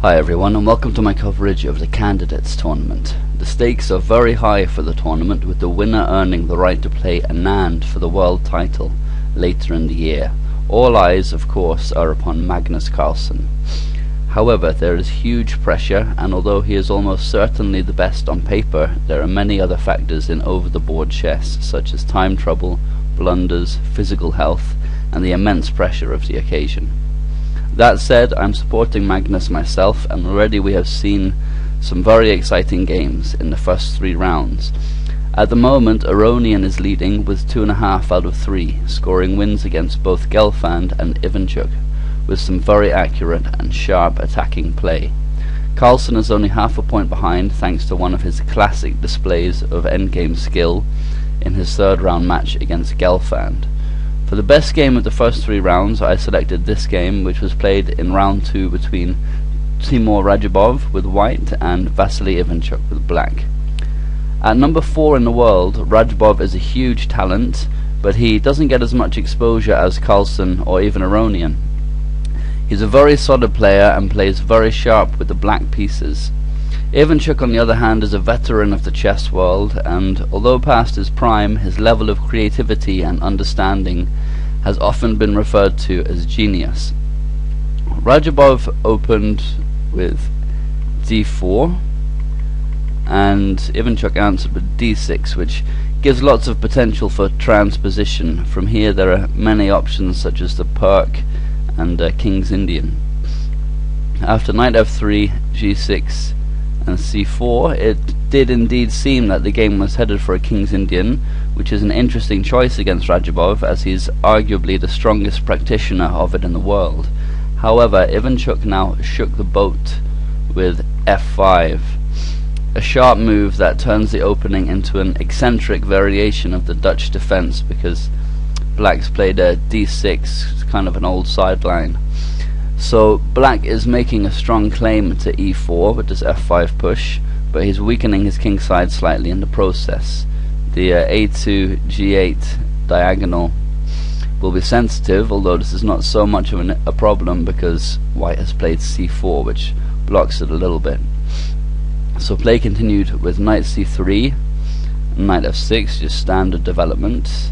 Hi everyone, and welcome to my coverage of the Candidates Tournament. The stakes are very high for the tournament, with the winner earning the right to play Anand for the world title later in the year. All eyes, of course, are upon Magnus Carlsen. However, there is huge pressure, and although he is almost certainly the best on paper, there are many other factors in over-the-board chess, such as time trouble, blunders, physical health, and the immense pressure of the occasion. That said, I'm supporting Magnus myself, and already we have seen some very exciting games in the first 3 rounds. At the moment, Aronian is leading with 2.5 out of 3, scoring wins against both Gelfand and Ivanchuk, with some very accurate and sharp attacking play. Carlsen is only half a point behind, thanks to one of his classic displays of endgame skill in his 3rd round match against Gelfand. For the best game of the first 3 rounds, I selected this game, which was played in round 2 between Teimour Rajabov with white and Vassily Ivanchuk with black. At number 4 in the world, Radjabov is a huge talent, but he doesn't get as much exposure as Carlsen or even Aronian. He's a very solid player and plays very sharp with the black pieces. Ivanchuk, on the other hand, is a veteran of the chess world, and although past his prime, his level of creativity and understanding has often been referred to as genius. Rajabov opened with d4, and Ivanchuk answered with d6, which gives lots of potential for transposition. From here there are many options, such as the Perk and King's Indian. After knight f3, g6, and c4, it did indeed seem that the game was headed for a King's Indian, which is an interesting choice against Rajabov, as he's arguably the strongest practitioner of it in the world. However, Ivanchuk now shook the boat with f5, a sharp move that turns the opening into an eccentric variation of the Dutch defense, because black's played a d6, kind of an old sideline. So black is making a strong claim to e4 with this f5 push, but he's weakening his king side slightly in the process. The a2 g8 diagonal will be sensitive, although this is not so much of a problem because white has played c4, which blocks it a little bit. So play continued with knight c3, knight f6, just standard development,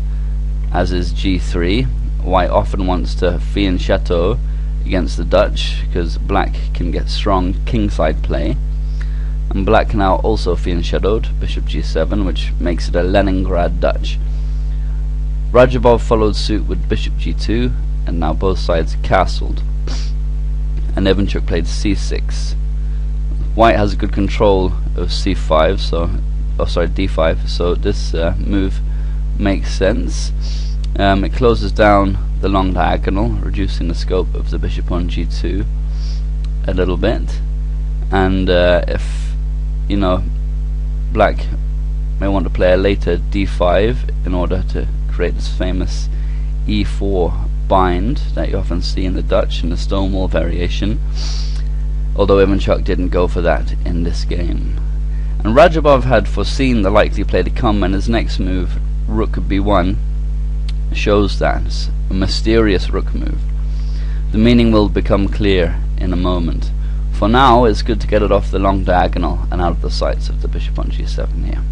as is g3. White often wants to fee and chateau against the Dutch, because black can get strong kingside play, and black now also fee shadowed bishop g7, which makes it a Leningrad Dutch. Rajabov followed suit with bishop g2, and now both sides castled, and Ivanchuk played c6. White has good control of c5, so d5, so this move makes sense. It closes down the long diagonal, reducing the scope of the bishop on g2 a little bit, and if black may want to play a later d5 in order to create this famous e4 bind that you often see in the Dutch in the Stonewall variation, although Ivanchuk didn't go for that in this game. And Rajabov had foreseen the likely play to come, and his next move, rook b1, shows that. A mysterious rook move. The meaning will become clear in a moment. For now, it's good to get it off the long diagonal and out of the sights of the bishop on g7 here.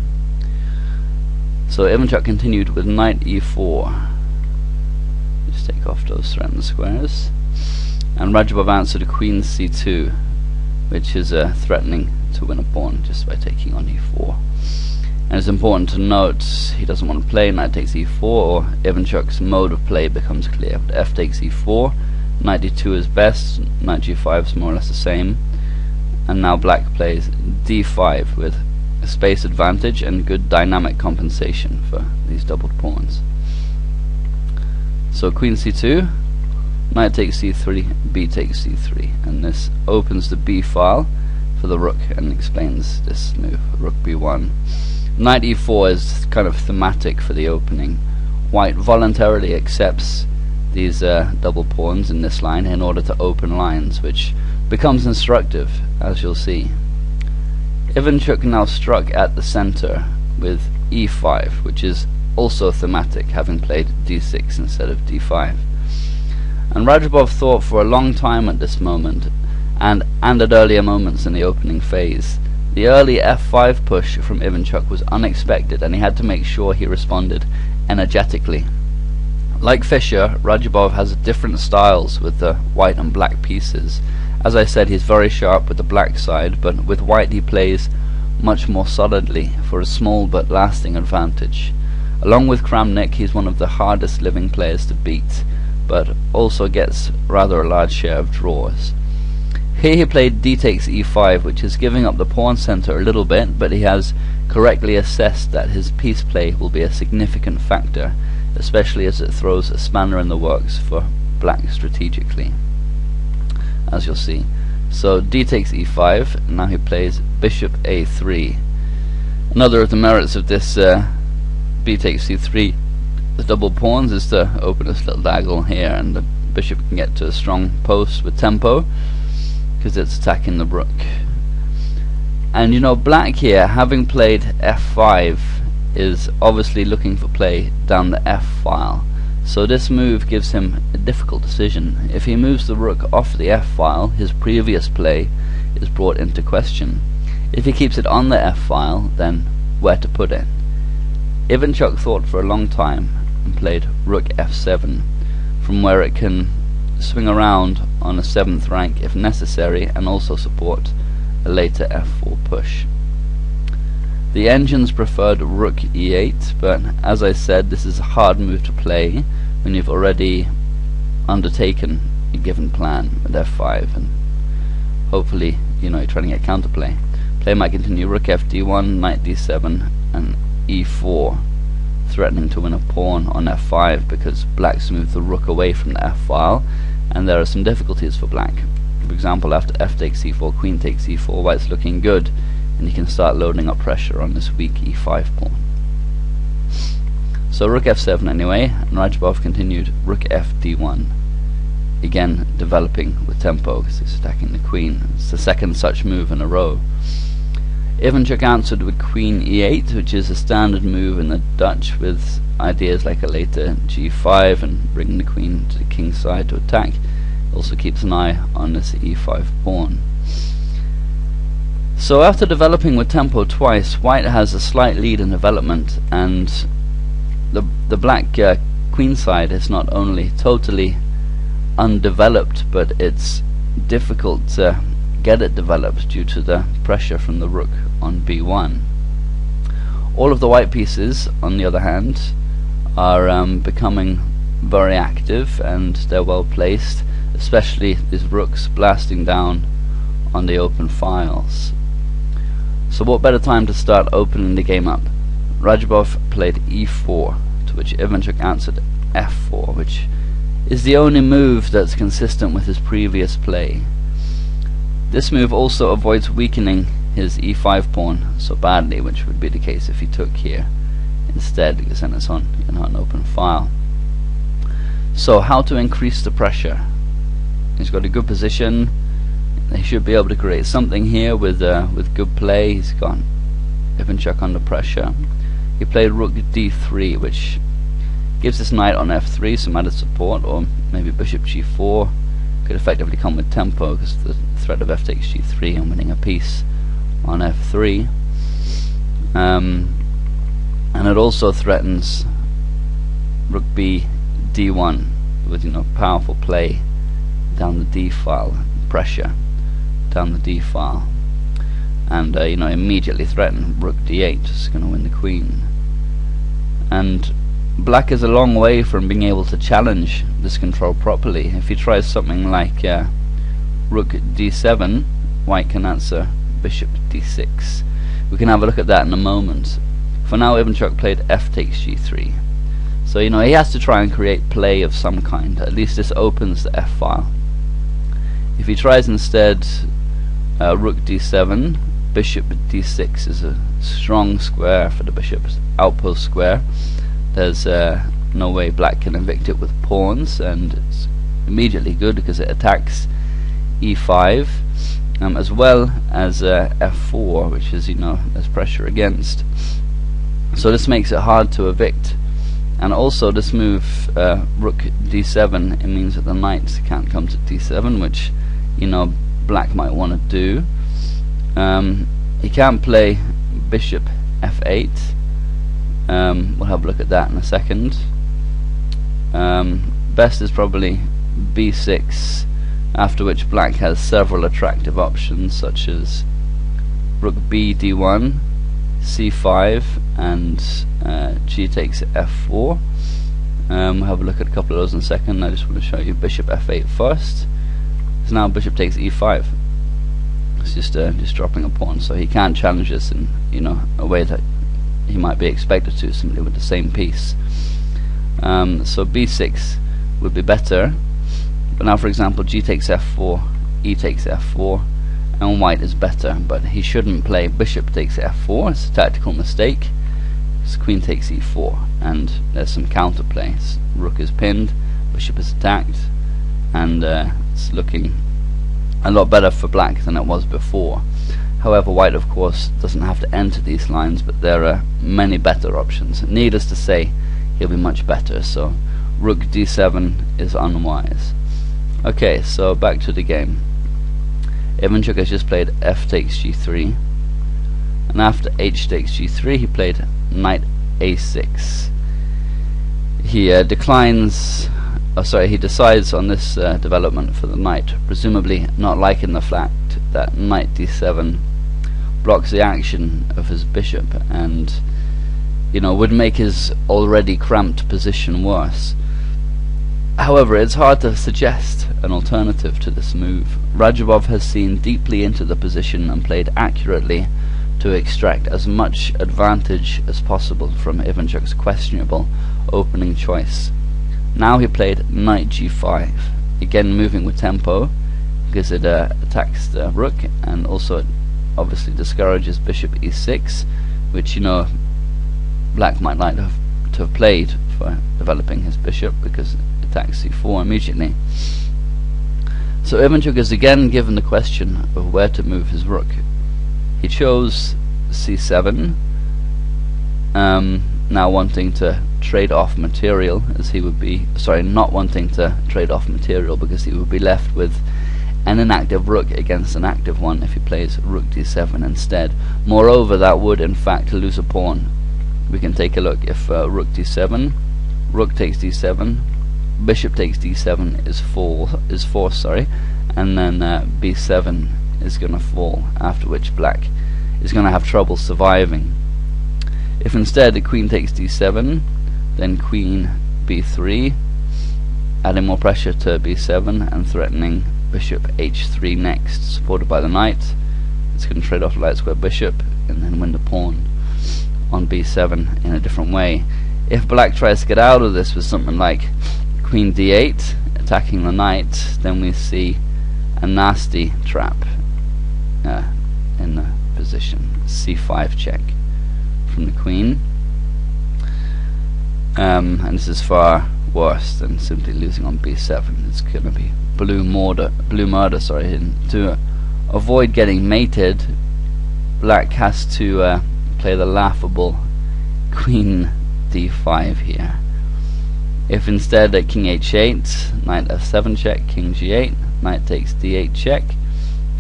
So Ivanchuk continued with knight e4. Just take off those threatened squares. And Rajabov answered queen c2, which is threatening to win a pawn just by taking on e4. And it's important to note he doesn't want to play knight takes e4, or Ivanchuk's mode of play becomes clear. But f takes e4, knight d2 is best, knight g5 is more or less the same, and now black plays d5 with a space advantage and good dynamic compensation for these doubled pawns. So queen c2, knight takes c3, b takes c3, and this opens the b file for the rook and explains this move, rook b1. Knight e4 is kind of thematic for the opening. White voluntarily accepts these double pawns in this line in order to open lines, which becomes instructive, as you'll see. Ivanchuk now struck at the center with e5, which is also thematic, having played d6 instead of d5. And Rajabov thought for a long time at this moment, and and at earlier moments in the opening phase. The early f5 push from Ivanchuk was unexpected, and he had to make sure he responded energetically. Like Fischer, Rajabov has different styles with the white and black pieces. As I said, he's very sharp with the black side, but with white he plays much more solidly for a small but lasting advantage. Along with Kramnik, he's one of the hardest living players to beat, but also gets rather a large share of draws. Here he played d takes e5, which is giving up the pawn center a little bit, but he has correctly assessed that his piece play will be a significant factor, especially as it throws a spanner in the works for black strategically, as you'll see. So d takes e5, now he plays bishop a3. Another of the merits of this b takes c3, the double pawns, is to open this little diagonal here, and the bishop can get to a strong post with tempo, because it's attacking the rook. And you know, black here, having played f5, is obviously looking for play down the f file. So this move gives him a difficult decision. If he moves the rook off the f file, his previous play is brought into question. If he keeps it on the f file, then where to put it? Ivanchuk thought for a long time and played rook f7, from where it can swing around on a 7th rank if necessary, and also support a later f4 push. The engines preferred rook e8, but as I said, this is a hard move to play when you've already undertaken a given plan with f5, and hopefully, you know, you're trying to get counterplay. Play might continue rook fd1, knight d7, and e4, threatening to win a pawn on f5 because black's moved the rook away from the f file, and there are some difficulties for black. For example, after f takes c4, queen takes e4, white's looking good, and you can start loading up pressure on this weak e5 pawn. So rook f7 anyway, and Rajabov continued rook fd1, again developing with tempo because he's attacking the queen. It's the second such move in a row. Ivanchuk answered with queen e8, which is a standard move in the Dutch, with ideas like a later g5 and bringing the queen to the king's side to attack. Also keeps an eye on this e5 pawn. So after developing with tempo twice, white has a slight lead in development, and the black queen side is not only totally undeveloped, but it's difficult to get it developed due to the pressure from the rook on b1. All of the white pieces, on the other hand, are becoming very active, and they're well placed, especially these rooks blasting down on the open files. So what better time to start opening the game up? Rajabov played e4, to which Ivanchuk answered f4, which is the only move that's consistent with his previous play. This move also avoids weakening his e5 pawn so badly, which would be the case if he took here instead, because then it's on an open file. So how to increase the pressure? He's got a good position. He should be able to create something here with good play. He's got Ivanchuk under pressure. He played rook d3, which gives this knight on f3 some added support, or maybe bishop g4 could effectively come with tempo because the threat of f takes g3 and winning a piece on f3. And it also threatens rook b d1 with powerful play down the d file, pressure down the d file, and immediately threaten rook d8, just going to win the queen. And black is a long way from being able to challenge this control properly. If he tries something like rook d7, white can answer bishop d6. We can have a look at that in a moment. For now, Ivanchuk played f takes g3. So he has to try and create play of some kind. At least this opens the f file. If he tries instead rook d7, bishop d6 is a strong square for the bishop's outpost square. There's no way black can evict it with pawns, and it's immediately good because it attacks e5 as well as f4, which is there's pressure against. So this makes it hard to evict. And also this move, rook d7, it means that the knight can't come to d7, which black might want to do. He can play bishop f8. We'll have a look at that in a second. Best is probably b6, after which black has several attractive options such as rook b d1, c5, and g takes f4. We'll have a look at a couple of those in a second. I just want to show you bishop f8 first. So now bishop takes e5. It's just dropping a pawn, so he can't challenge this in a way that he might be expected to simply with the same piece. So b6 would be better, but now for example g takes f4, e takes f4, and white is better, but he shouldn't play bishop takes f4. It's a tactical mistake. So queen takes e4, and there's some counterplay. Rook is pinned, bishop is attacked, and it's looking a lot better for black than it was before. However, white of course doesn't have to enter these lines, but there are many better options. Needless to say, he'll be much better, so rook d7 is unwise. Okay, so back to the game. Ivanchuk has just played f takes g3, and after h takes g3 he played knight a6. He he decides on this development for the knight, presumably not liking the fact that knight d7 blocks the action of his bishop and would make his already cramped position worse. However, it's hard to suggest an alternative to this move. Rajabov has seen deeply into the position and played accurately to extract as much advantage as possible from Ivanchuk's questionable opening choice. Now he played knight g5, again moving with tempo because it attacks the rook, and also it obviously discourages bishop e6, which black might like to have played for developing his bishop, because it attacks c4 immediately. So Ivanchuk is again given the question of where to move his rook. He chose c7, now wanting to trade off material, as he would be not wanting to trade off material because he would be left with an inactive rook against an active one if he plays rook d7 instead. Moreover, that would in fact lose a pawn. We can take a look. If rook d7, rook takes d7, bishop takes d7 is forced, and then b7 is going to fall, after which black is going to have trouble surviving. If instead the queen takes d7, then queen b3, adding more pressure to b7 and threatening bishop h3 next, supported by the knight. It's going to trade off the light square bishop and then win the pawn on b7 in a different way. If black tries to get out of this with something like queen d8 attacking the knight, then we see a nasty trap in the position. c5 check from the queen, and this is far worse than simply losing on b7. It's going to be blue murder. And to avoid getting mated, black has to play the laughable queen d5 here. If instead at king h8, knight f7 check, king g8, knight takes d8 check,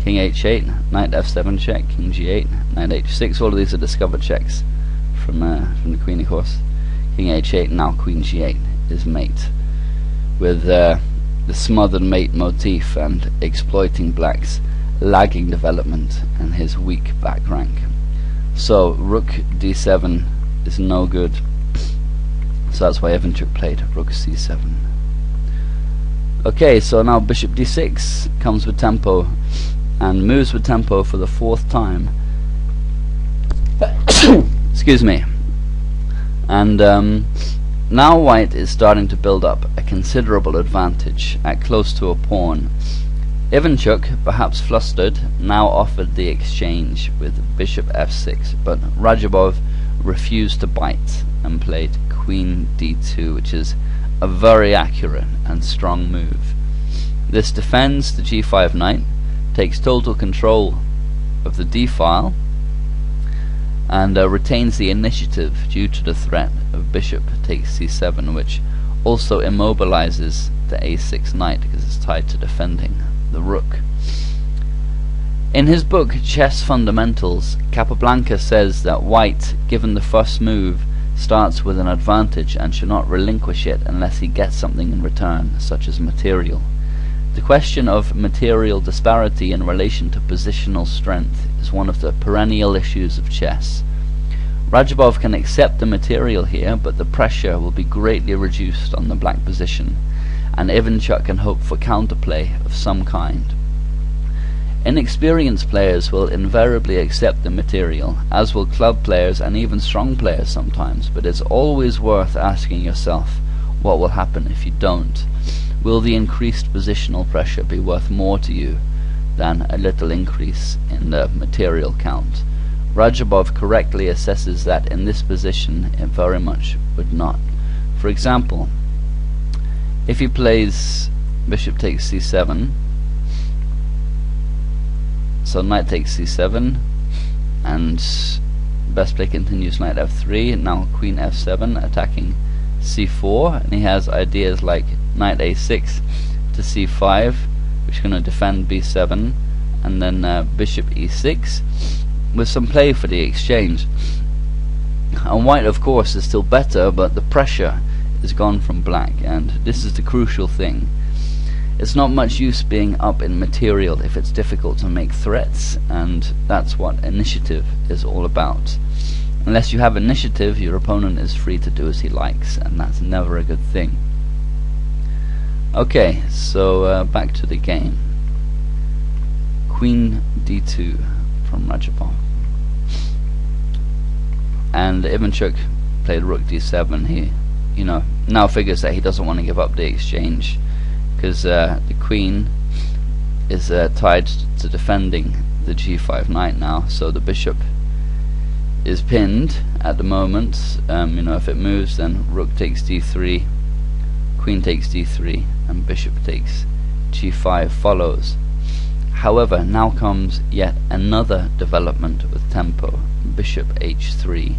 king h8, knight f7 check, king g8, knight h6, all of these are discovered checks from the queen, of course. King h8, now queen g8 is mate, with the smothered mate motif and exploiting black's lagging development and his weak back rank. So rook d7 is no good, so that's why Ivanchuk played rook c7. Okay, so now bishop d6 comes with tempo and moves with tempo for the fourth time. Excuse me. And now white is starting to build up a considerable advantage at close to a pawn. Ivanchuk, perhaps flustered, now offered the exchange with bishop f6, but Rajabov refused to bite and played queen d2, which is a very accurate and strong move. This defends the g5 knight, takes total control of the d-file, and retains the initiative due to the threat of bishop takes c7, which also immobilizes the a6 knight because it's tied to defending the rook. In his book Chess Fundamentals, Capablanca says that white, given the first move, starts with an advantage and should not relinquish it unless he gets something in return, such as material. The question of material disparity in relation to positional strength is one of the perennial issues of chess. Rajabov can accept the material here, but the pressure will be greatly reduced on the black position, and Ivanchuk can hope for counterplay of some kind. Inexperienced players will invariably accept the material, as will club players and even strong players sometimes, but it's always worth asking yourself what will happen if you don't. Will the increased positional pressure be worth more to you than a little increase in the material count? Rajabov correctly assesses that in this position it very much would not. For example, if he plays bishop takes c7, so knight takes c7, and best play continues knight f3, now queen f7 attacking c4, and he has ideas like knight a6 to c5, which is going to defend b7, and then bishop e6, with some play for the exchange. And white, of course, is still better, but the pressure is gone from black, and this is the crucial thing. It's not much use being up in material if it's difficult to make threats, and that's what initiative is all about. Unless you have initiative, your opponent is free to do as he likes, and that's never a good thing. Okay, so back to the game. Queen d2 from Rajabov, and Ivanchuk played rook d7. He, now figures that he doesn't want to give up the exchange, because the queen is tied to defending the g5 knight now, so the bishop is pinned at the moment. If it moves, then rook takes d3, queen takes d3, and bishop takes g5 follows. However, now comes yet another development with tempo. Bishop h3.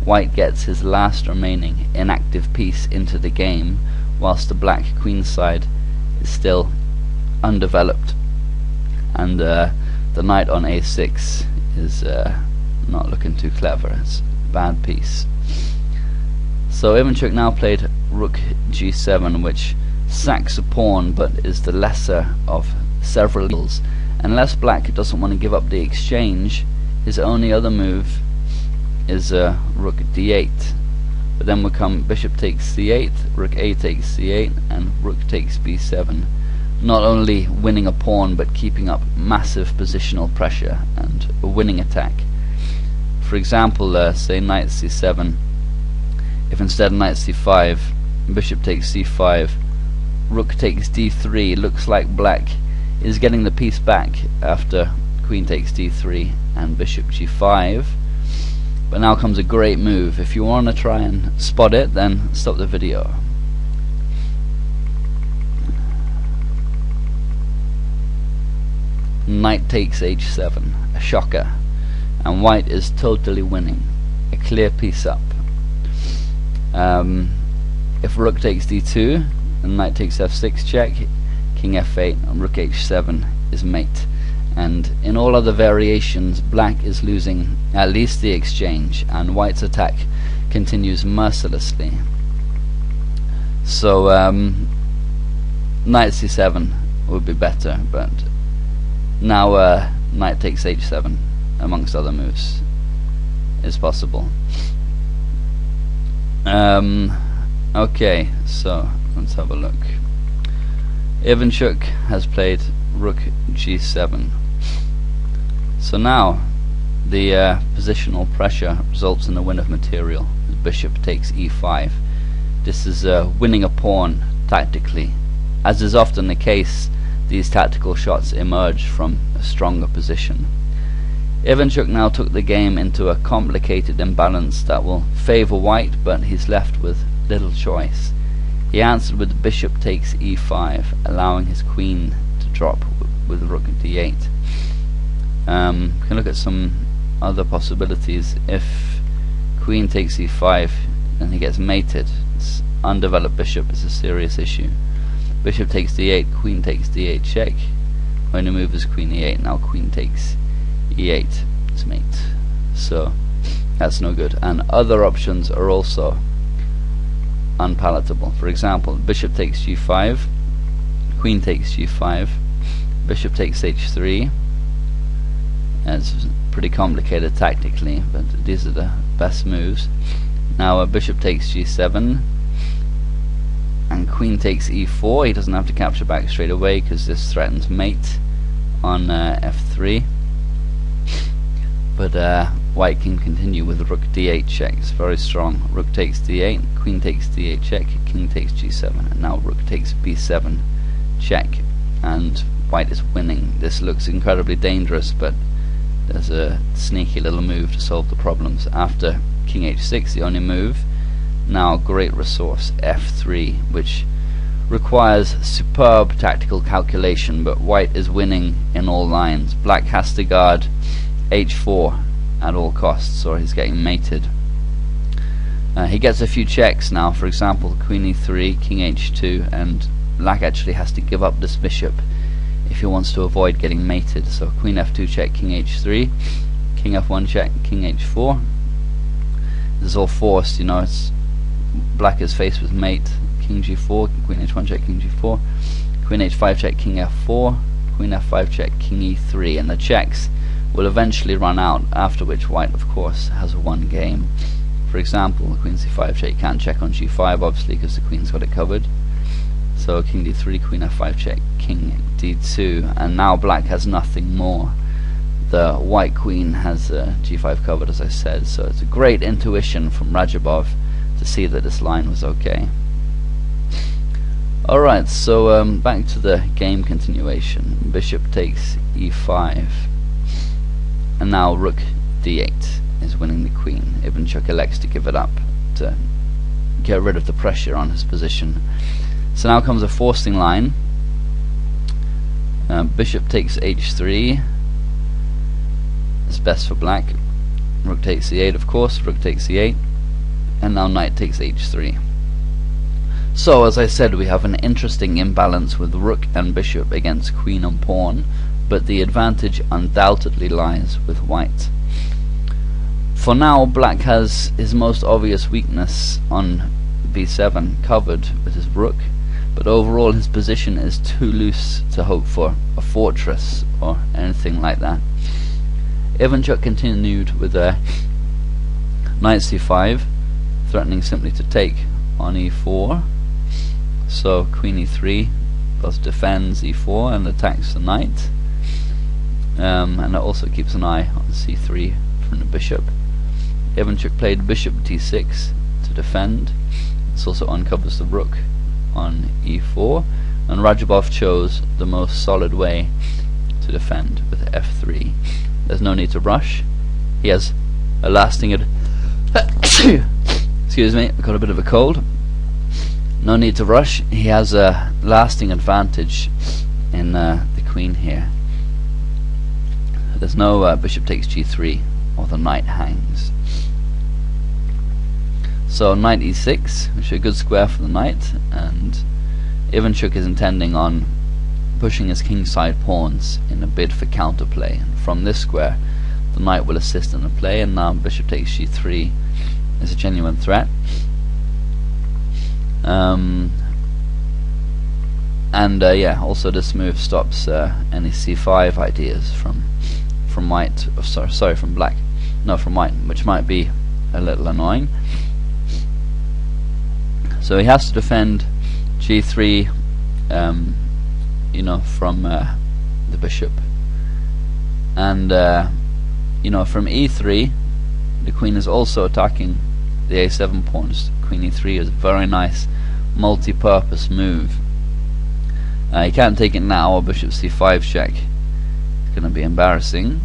White gets his last remaining inactive piece into the game, whilst the black queen side is still undeveloped, and the knight on a6 is not looking too clever. It's a bad piece. So Ivanchuk now played rook g7, which sacks a pawn but is the lesser of several deals. Unless black doesn't want to give up the exchange, his only other move is rook d8. But then will come bishop takes c8, rook a takes c8, and rook takes b7. Not only winning a pawn, but keeping up massive positional pressure and a winning attack. For example, say knight c7. If instead knight c5, bishop takes c5, rook takes d3, looks like black is getting the piece back after queen takes d3 and bishop g5. But now comes a great move. If you want to try and spot it, then stop the video. Knight takes h7, a shocker, and white is totally winning, a clear piece up. If rook takes d2 and knight takes f6 check, king f8 and rook h7 is mate. And in all other variations, black is losing at least the exchange, and white's attack continues mercilessly. So knight c7 would be better, but now knight takes h7, amongst other moves, is possible. Okay, so let's have a look. Ivanchuk has played rook g7. So now the positional pressure results in a win of material. The bishop takes e5. This is winning a pawn tactically. As is often the case, these tactical shots emerge from a stronger position. Ivanchuk now took the game into a complicated imbalance that will favour white, but he's left with little choice. He answered with bishop takes e5, allowing his queen to drop with rook d8. We can look at some other possibilities. If queen takes e5, then he gets mated. It's undeveloped bishop is a serious issue. Bishop takes d8, queen takes d8 check. When the move is queen e8, now queen takes e8 is mate, so that's no good. And other options are also unpalatable. For example, bishop takes g5, queen takes g5, bishop takes h3. It's pretty complicated tactically, but these are the best moves. Now bishop takes g7 and queen takes e4. He doesn't have to capture back straight away because this threatens mate on f3, but white can continue with rook d8 check. It's very strong. Rook takes d8, queen takes d8 check, king takes g7, and now rook takes b7 check, and white is winning. This looks incredibly dangerous, but there's a sneaky little move to solve the problems. After king h6, the only move, now great resource f3, which requires superb tactical calculation, but white is winning in all lines. Black has to guard h4 at all costs, or he's getting mated. He gets a few checks now. For example, queen e3, king h2, and black actually has to give up this bishop if he wants to avoid getting mated. So queen f2 check, king h3, king f1 check, king h4. This is all forced, you know. It's black is faced with mate. King g4, queen h1 check, king g4, queen h5 check, king f4, queen f5 check, king e3, and the checks will eventually run out, after which white of course has won game. For example, queen c5 check, can't check on g5 obviously because the queen's got it covered. So king d3, queen f5 check, king d2, and now black has nothing more. The white queen has g5 covered, as I said, so it's a great intuition from Rajabov to see that this line was okay. Alright, so back to the game continuation. Bishop takes e5, and now rook d8 is winning the queen. Ivanchuk elects to give it up to get rid of the pressure on his position. So now comes a forcing line. Bishop takes h3. It's best for black. Rook takes e8, of course. Rook takes e8, and now knight takes h3. So, as I said, we have an interesting imbalance with rook and bishop against queen and pawn, but the advantage undoubtedly lies with white. For now, black has his most obvious weakness on b7 covered with his rook, but overall his position is too loose to hope for a fortress or anything like that. Ivanchuk continued with knight c5, threatening simply to take on e4. So queen e3 both defends e4 and attacks the knight, and it also keeps an eye on c3 from the bishop. Ivanchuk played bishop d6 to defend. This also uncovers the rook on e4, and Rajabov chose the most solid way to defend with f3. There's no need to rush. He has a lasting excuse me, I got a bit of a cold. No need to rush. He has a lasting advantage in the queen here. There's no bishop takes g3 or the knight hangs. So knight e6, which is a good square for the knight, and Ivanchuk is intending on pushing his kingside pawns in a bid for counterplay. And from this square, the knight will assist in the play, and now bishop takes g3 is a genuine threat. Yeah, also this move stops any c5 ideas from white. Oh, sorry, from black. No, from white, which might be a little annoying. So he has to defend g3, you know, from the bishop, and you know, from e3, the queen is also attacking the a7 pawns. Queen e3 is a very nice multi-purpose move. He can't take it now, or bishop c5 check. It's going to be embarrassing.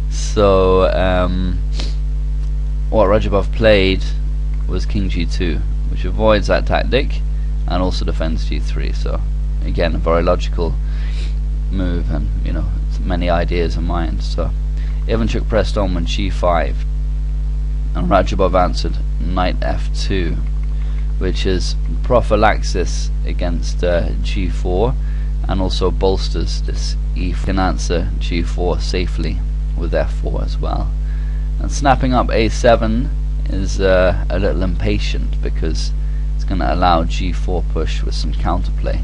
So what Rajabov played was king g2, which avoids that tactic and also defends g3. So again, a very logical move, and you know, many ideas in mind. So Ivanchuk pressed on with g5, and Radjabov answered knight f2, which is prophylaxis against g4, and also bolsters this e. Can answer g4 safely with f4 as well. And snapping up a7 is a little impatient because it's going to allow g4 push with some counterplay.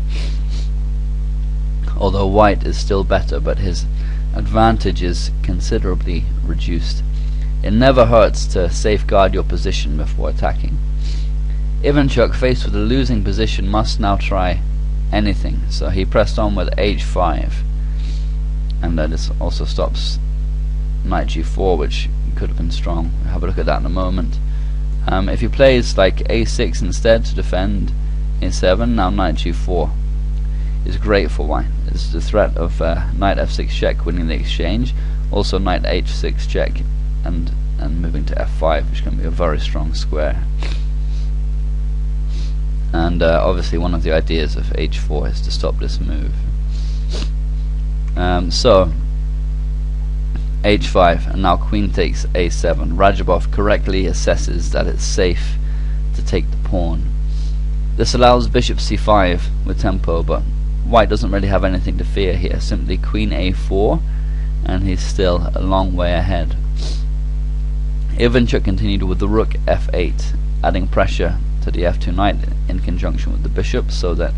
Although white is still better, but his advantage is considerably reduced. It never hurts to safeguard your position before attacking. Ivanchuk, faced with a losing position, must now try anything, so he pressed on with h5, and this also stops knight g4, which could have been strong. We'll have a look at that in a moment. If he plays like a6 instead to defend a7, now knight g4 is great for white. There's the threat of knight f6 check winning the exchange, also knight h6 check and moving to f5, which can be a very strong square. And obviously one of the ideas of h4 is to stop this move. So h5, and now queen takes a7. Rajabov correctly assesses that it's safe to take the pawn. This allows bishop c5 with tempo, but white doesn't really have anything to fear here. Simply queen a4, and he's still a long way ahead. Ivanchuk continued with the rook f8, adding pressure to the f2 knight in conjunction with the bishop, so that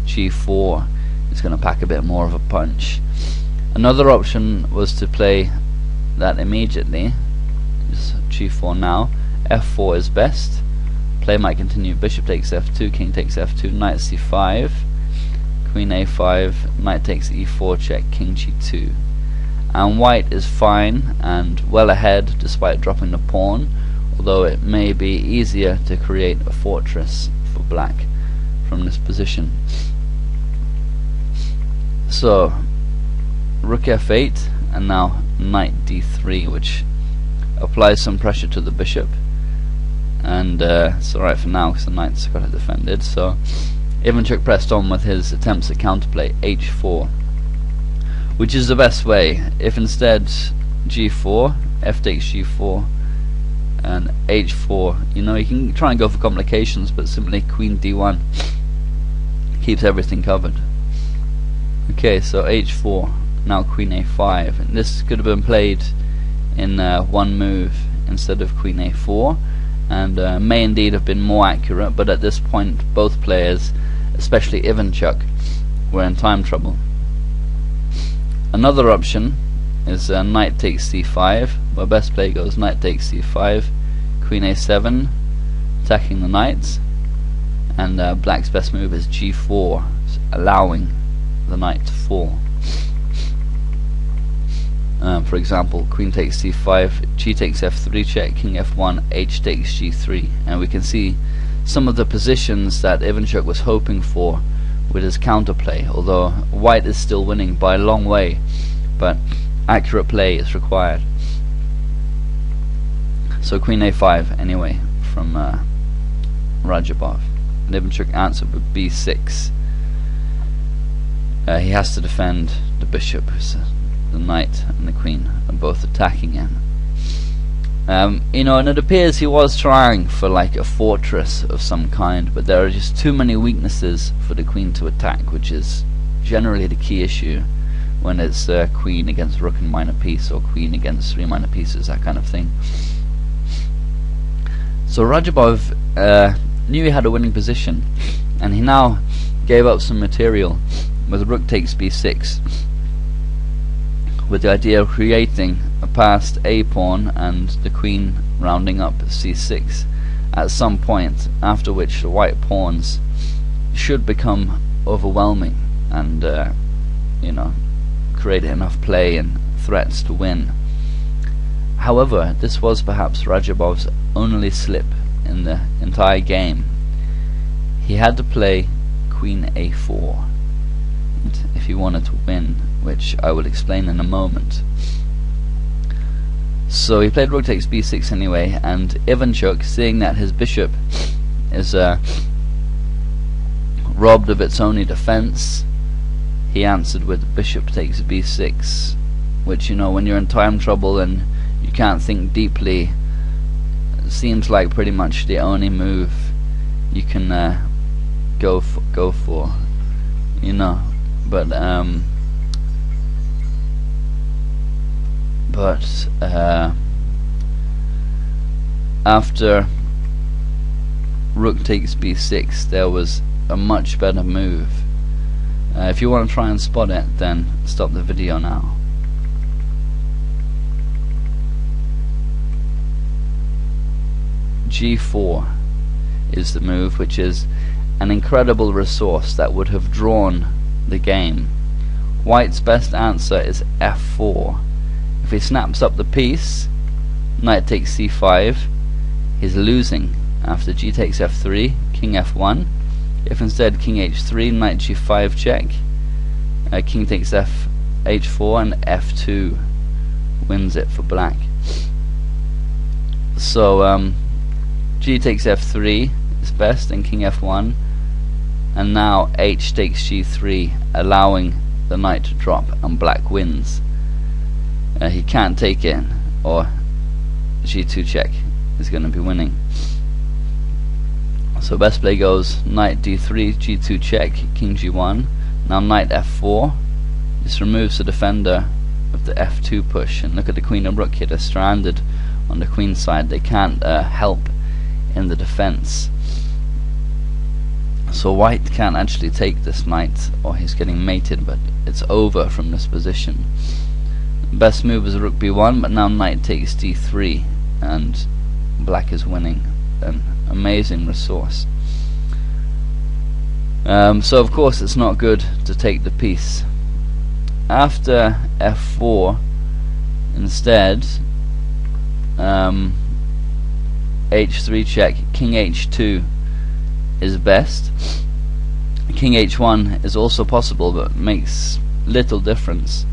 g4 is going to pack a bit more of a punch. Another option was to play that immediately. Just g4 now. f4 is best. Play might continue. Bishop takes f2, king takes f2, knight c5, queen a5, knight takes e4 check, king g2. And white is fine and well ahead despite dropping the pawn, although it may be easier to create a fortress for black from this position. So rook f8, and now knight d3, which applies some pressure to the bishop, and it's alright for now because the knight's got it defended. So Ivanchuk pressed on with his attempts at counterplay h4, which is the best way. If instead g4, f takes g4, and h4, you know, you can try and go for complications, but simply queen d1 keeps everything covered. Okay, so h4, now queen a5, and this could have been played in one move instead of queen a4, and may indeed have been more accurate, but at this point both players, especially Ivanchuk, were in time trouble. Another option is knight takes c5, where best play goes knight takes c5, queen a7, attacking the knights, and black's best move is g4, allowing the knight to fall. For example, queen takes c5, g takes f3 check, king f1, h takes g3, and we can see some of the positions that Ivanchuk was hoping for with his counterplay, although white is still winning by a long way, but accurate play is required. So queen a5 anyway from Rajabov, and Ivanchuk answered with b6. He has to defend the bishop, the knight and the queen are both attacking him. You know, and it appears he was trying for like a fortress of some kind, but there are just too many weaknesses for the queen to attack, which is generally the key issue when it's queen against rook and minor piece, or queen against three minor pieces, that kind of thing. So Rajabov knew he had a winning position, and he now gave up some material with rook takes b6, with the idea of creating a passed a pawn and the queen rounding up c6 at some point, after which the white pawns should become overwhelming and you know, create enough play and threats to win. However, this was perhaps Rajabov's only slip in the entire game. He had to play queen a4 if he wanted to win, which I will explain in a moment. So he played rook takes b6 anyway, and Ivanchuk, seeing that his bishop is robbed of its only defense, he answered with bishop takes b6, which, you know, when you're in time trouble and you can't think deeply, seems like pretty much the only move you can go for, you know. But but after rook takes b6 there was a much better move. If you want to try and spot it, then stop the video now. g4 is the move, which is an incredible resource that would have drawn the game. White's best answer is f4. If he snaps up the piece, knight takes c5, he's losing. After g takes f3, king f1. If instead king h3, knight g5 check, king takes h4, and f2 wins it for black. So g takes f3 is best, and king f1, and now h takes g3, allowing the knight to drop, and black wins. He can't take it, or g2 check is going to be winning. So best play goes knight d3, g2 check, king g1. Now knight f4. This removes the defender of the f2 push, and look at the queen and rook here. They're stranded on the queen side. They can't help in the defense. So white can't actually take this knight, or he's getting mated, but it's over from this position. Best move is rook b1, but now knight takes d3, and black is winning. An amazing resource. So of course it's not good to take the piece. After f4, instead, h3 check, king h2 is best. King h1 is also possible, but makes little difference.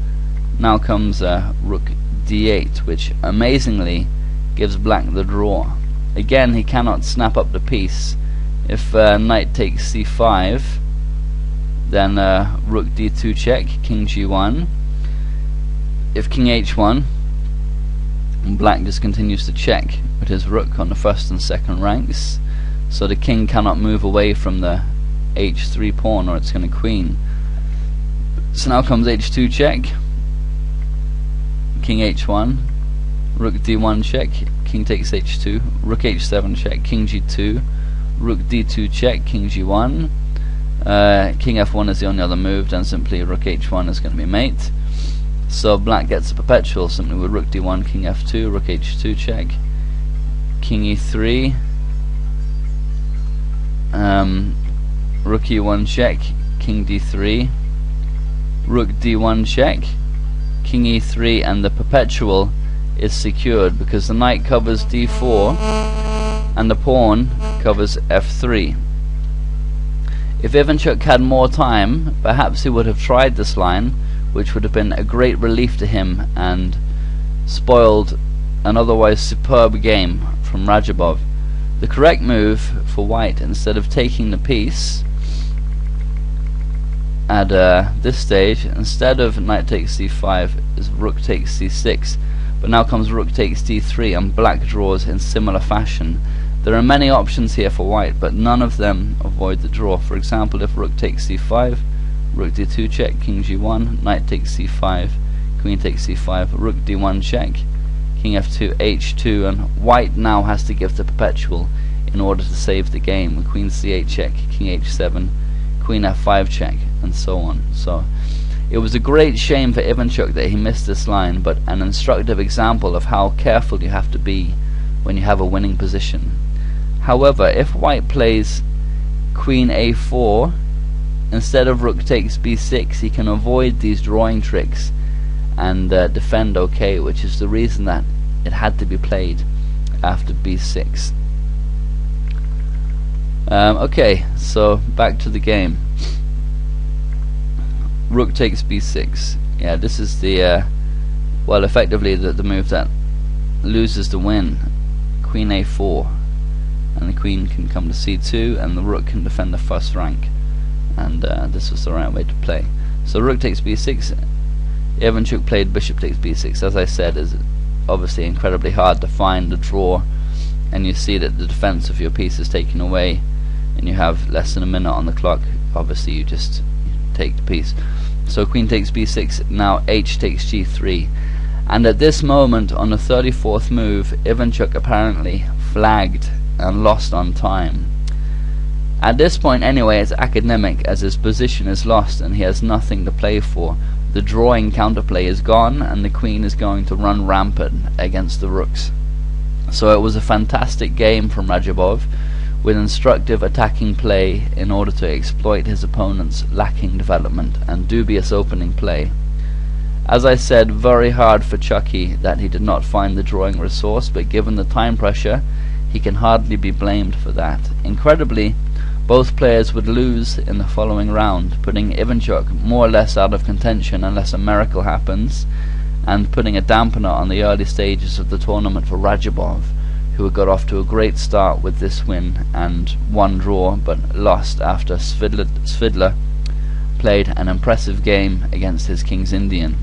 Now comes rook d8, which amazingly gives black the draw. Again, he cannot snap up the piece. If knight takes c5, then rook d2 check, king g1. If king h1, black just continues to check with his rook on the first and second ranks, so the king cannot move away from the h3 pawn, or it's going to queen. So now comes h2 check, king h1, rook d1 check, king takes h2, rook h7 check, king g2, rook d2 check, king g1. King f1 is the only other move, then simply rook h1 is going to be mate. So black gets a perpetual simply with rook d1, king f2, rook h2 check, king e3, rook e1 check, king d3, rook d1 check, king e3, and the perpetual is secured because the knight covers d4 and the pawn covers f3. If Ivanchuk had more time, perhaps he would have tried this line, which would have been a great relief to him and spoiled an otherwise superb game from Rajabov. The correct move for white, instead of taking the piece at this stage, instead of knight takes c5, is rook takes c6. But now comes rook takes d3, and black draws in similar fashion. There are many options here for white, but none of them avoid the draw. For example, if rook takes c5, rook d2 check, king g1, knight takes c5, queen takes c5, rook d1 check, king f2, h2, and white now has to give the perpetual in order to save the game. Queen c8 check, king h7, queen f5 check, and so on. So it was a great shame for Ivanchuk that he missed this line, but an instructive example of how careful you have to be when you have a winning position. However, if white plays queen a4 instead of rook takes b6, he can avoid these drawing tricks and defend okay, which is the reason that it had to be played after b6. Okay, so back to the game. Rook takes b6. Yeah, this is the well, effectively the move that loses the win. Queen a4, and the queen can come to c2, and the rook can defend the first rank. And this was the right way to play. So rook takes b6. Ivanchuk played bishop takes b6. As I said, is obviously incredibly hard to find the draw, and you see that the defense of your piece is taken away, and you have less than a minute on the clock. Obviously, you just take the piece. So queen takes b6. Now h takes g3. And at this moment, on the 34th move, Ivanchuk apparently flagged and lost on time. At this point anyway, it's academic, as his position is lost and he has nothing to play for. The drawing counterplay is gone and the queen is going to run rampant against the rooks. So it was a fantastic game from Rajabov, with instructive attacking play in order to exploit his opponent's lacking development and dubious opening play. As I said, very hard for Chucky that he did not find the drawing resource, but given the time pressure, he can hardly be blamed for that. Incredibly, both players would lose in the following round, putting Ivanchuk more or less out of contention unless a miracle happens, and putting a dampener on the early stages of the tournament for Rajabov, who had got off to a great start with this win and one draw, but lost after Svidler played an impressive game against his King's Indian.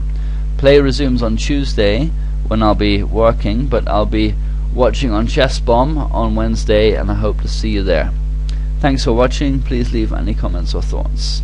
Play resumes on Tuesday, when I'll be working, but I'll be watching on Chess Bomb on Wednesday, and I hope to see you there. Thanks for watching. Please leave any comments or thoughts.